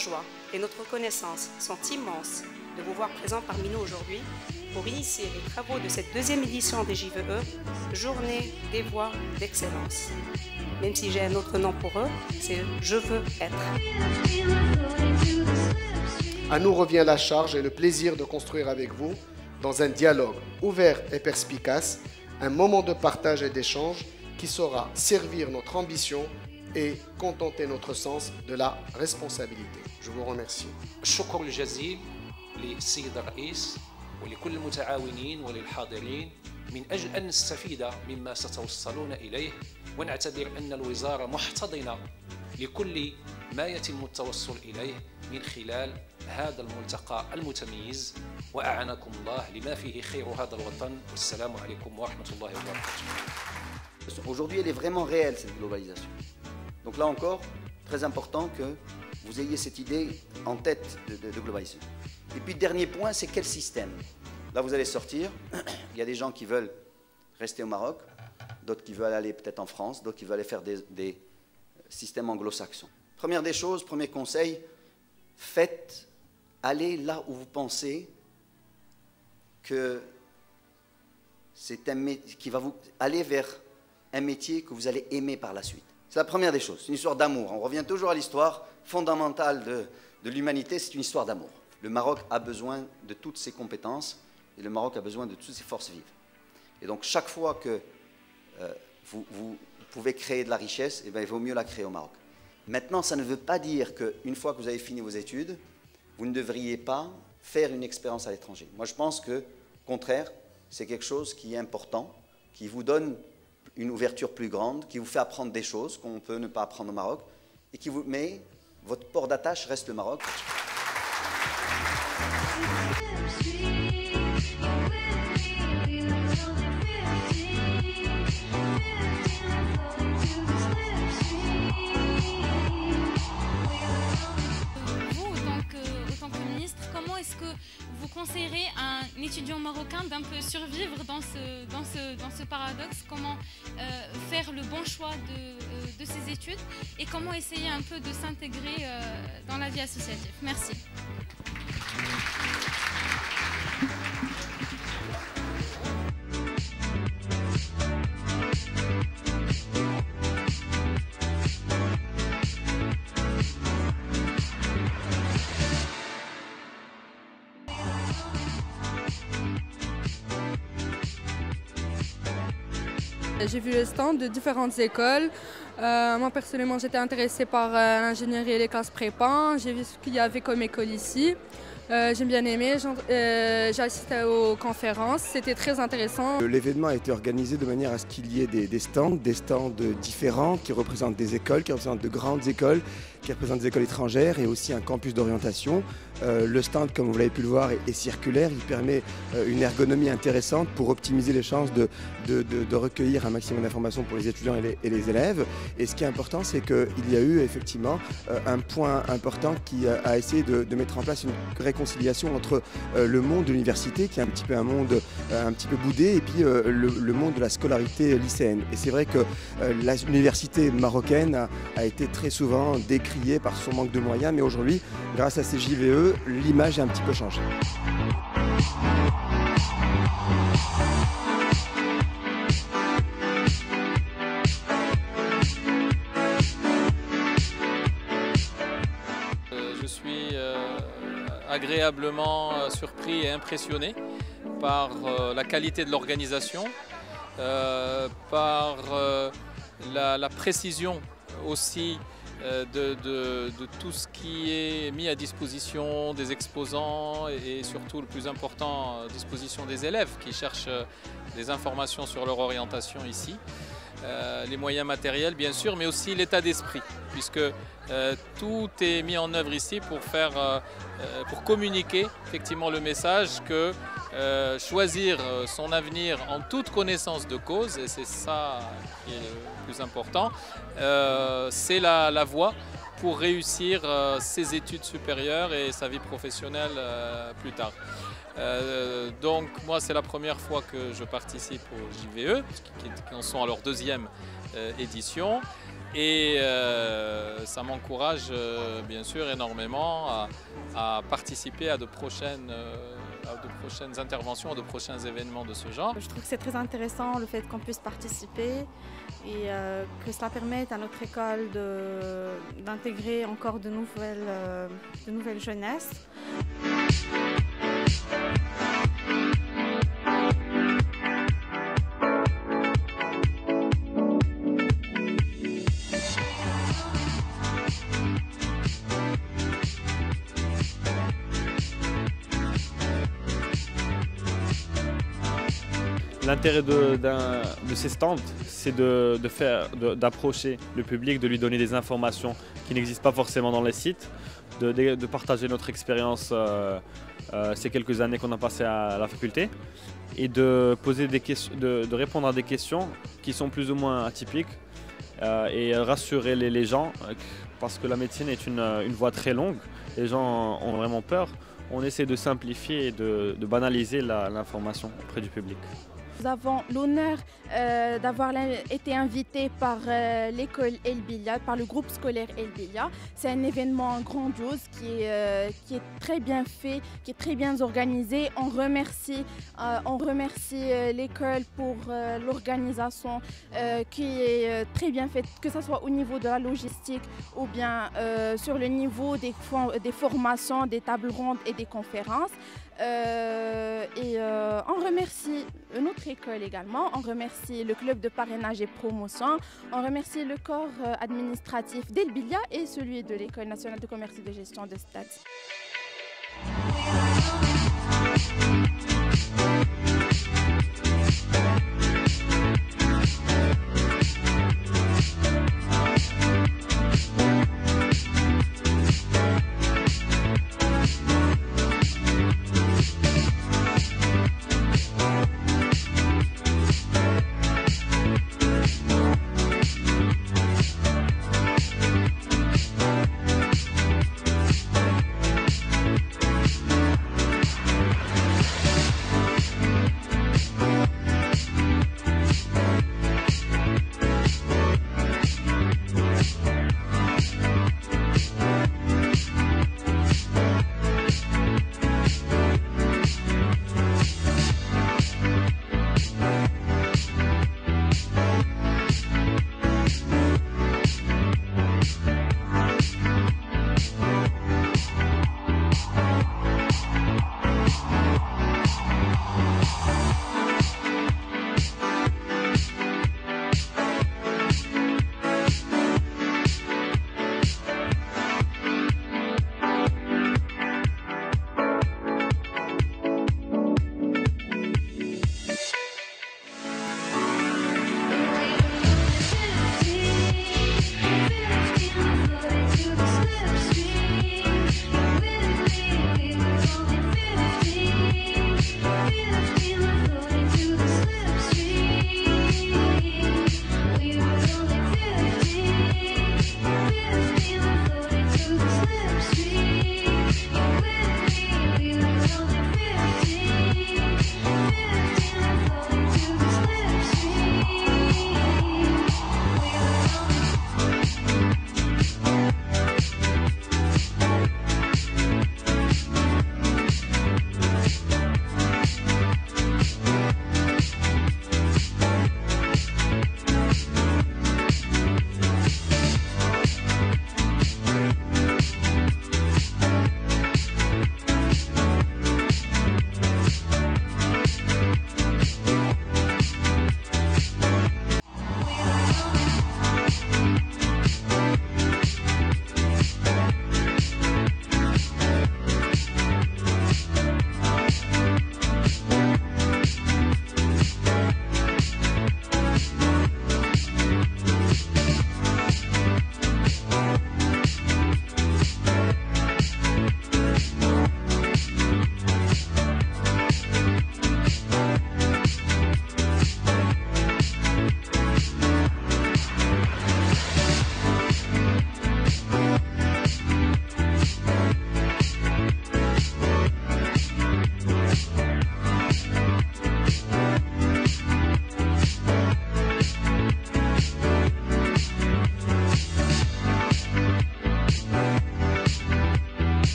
joie et notre reconnaissance sont immenses de vous voir présents parmi nous aujourd'hui pour initier les travaux de cette deuxième édition des JVE, Journée des voix d'excellence. Même si j'ai un autre nom pour eux, c'est « Je veux être ». À nous revient la charge et le plaisir de construire avec vous, dans un dialogue ouvert et perspicace, un moment de partage et d'échange qui saura servir notre ambition et contenter notre sens de la responsabilité. Je vous remercie. الشكر الجزيل للسيد الرئيس ولكل المتعاونين وللحاضرين من أجل أن نستفيد مما ستوصلون إليه، ونعتبر أن الوزارة محتضنة لكل ما يتم التوصل إليه من خلال هذا الملتقى المتميز، وأعانكم الله لما فيه خير هذا الوطن، والسلام عليكم ورحمة الله وبركاته. Aujourd'hui, elle est vraiment réelle, cette globalisation. Donc là encore, très important que vous ayez cette idée en tête de globalisation. Et puis, dernier point, c'est quel système? Là, vous allez sortir. Il y a des gens qui veulent rester au Maroc, d'autres qui veulent aller peut-être en France, d'autres qui veulent aller faire des systèmes anglo-saxons. Première des choses, premier conseil, allez là où vous pensez que c'est qui va vous aller vers un métier que vous allez aimer par la suite. C'est la première des choses, c'est une histoire d'amour. On revient toujours à l'histoire fondamentale de l'humanité, c'est une histoire d'amour. Le Maroc a besoin de toutes ses compétences et le Maroc a besoin de toutes ses forces vives. Et donc chaque fois que vous pouvez créer de la richesse, eh bien, il vaut mieux la créer au Maroc. Maintenant, ça ne veut pas dire qu'une fois que vous avez fini vos études, vous ne devriez pas faire une expérience à l'étranger. Moi, je pense que, au contraire, c'est quelque chose qui est important, qui vous donne une ouverture plus grande, qui vous fait apprendre des choses qu'on peut ne pas apprendre au Maroc, et mais votre port d'attache reste le Maroc. Est-ce que vous conseillerez à un étudiant marocain d'un peu survivre dans ce paradoxe? Comment faire le bon choix de ses études et comment essayer un peu de s'intégrer dans la vie associative? Merci. J'ai vu le stand de différentes écoles. Moi personnellement j'étais intéressée par l'ingénierie et les classes prépa. J'ai vu ce qu'il y avait comme école ici. J'ai bien aimé, j'ai assisté aux conférences, c'était très intéressant. L'événement a été organisé de manière à ce qu'il y ait des stands différents qui représentent des écoles, qui représentent de grandes écoles, qui représentent des écoles étrangères et aussi un campus d'orientation. Le stand, comme vous l'avez pu le voir, est circulaire, il permet une ergonomie intéressante pour optimiser les chances de recueillir un maximum d'informations pour les étudiants et les élèves. Et ce qui est important, c'est qu'il y a eu effectivement un point important qui a essayé de mettre en place une réconciliation entre le monde de l'université, qui est un petit peu un monde un petit peu boudé, et puis le monde de la scolarité lycéenne. Et c'est vrai que l'université marocaine a été très souvent décriée par son manque de moyens, mais aujourd'hui, grâce à ces JVE, l'image a un petit peu changé. Je suis agréablement surpris et impressionné par la qualité de l'organisation, par la précision aussi de tout ce qui est mis à disposition des exposants et surtout le plus important, à disposition des élèves qui cherchent des informations sur leur orientation ici. Les moyens matériels bien sûr, mais aussi l'état d'esprit, puisque tout est mis en œuvre ici pour communiquer effectivement le message que choisir son avenir en toute connaissance de cause, et c'est ça qui est le plus important, c'est la voie pour réussir ses études supérieures et sa vie professionnelle plus tard. Donc moi c'est la première fois que je participe au JVE, qui en sont à leur deuxième édition. Et ça m'encourage bien sûr énormément à participer à de prochaines interventions, à de prochains événements de ce genre. Je trouve que c'est très intéressant le fait qu'on puisse participer et que cela permette à notre école d'intégrer encore de nouvelles jeunesses. L'intérêt de ces stands, c'est d'approcher le public, de lui donner des informations qui n'existent pas forcément dans les sites, de partager notre expérience ces quelques années qu'on a passées à la faculté et de répondre à des questions qui sont plus ou moins atypiques et rassurer les gens parce que la médecine est une voie très longue, les gens ont vraiment peur. On essaie de simplifier et de banaliser l'information auprès du public. Nous avons l'honneur d'avoir été invités par l'école El Bilia, par le groupe scolaire El Bilia. C'est un événement grandiose qui est très bien fait, qui est très bien organisé. On remercie l'école pour l'organisation qui est très bien faite, que ce soit au niveau de la logistique ou bien sur le niveau des formations, des tables rondes et des conférences. On remercie notre école également, on remercie le club de parrainage et promotion, on remercie le corps administratif d'El Bilia et celui de l'École nationale de commerce et de gestion de Stade.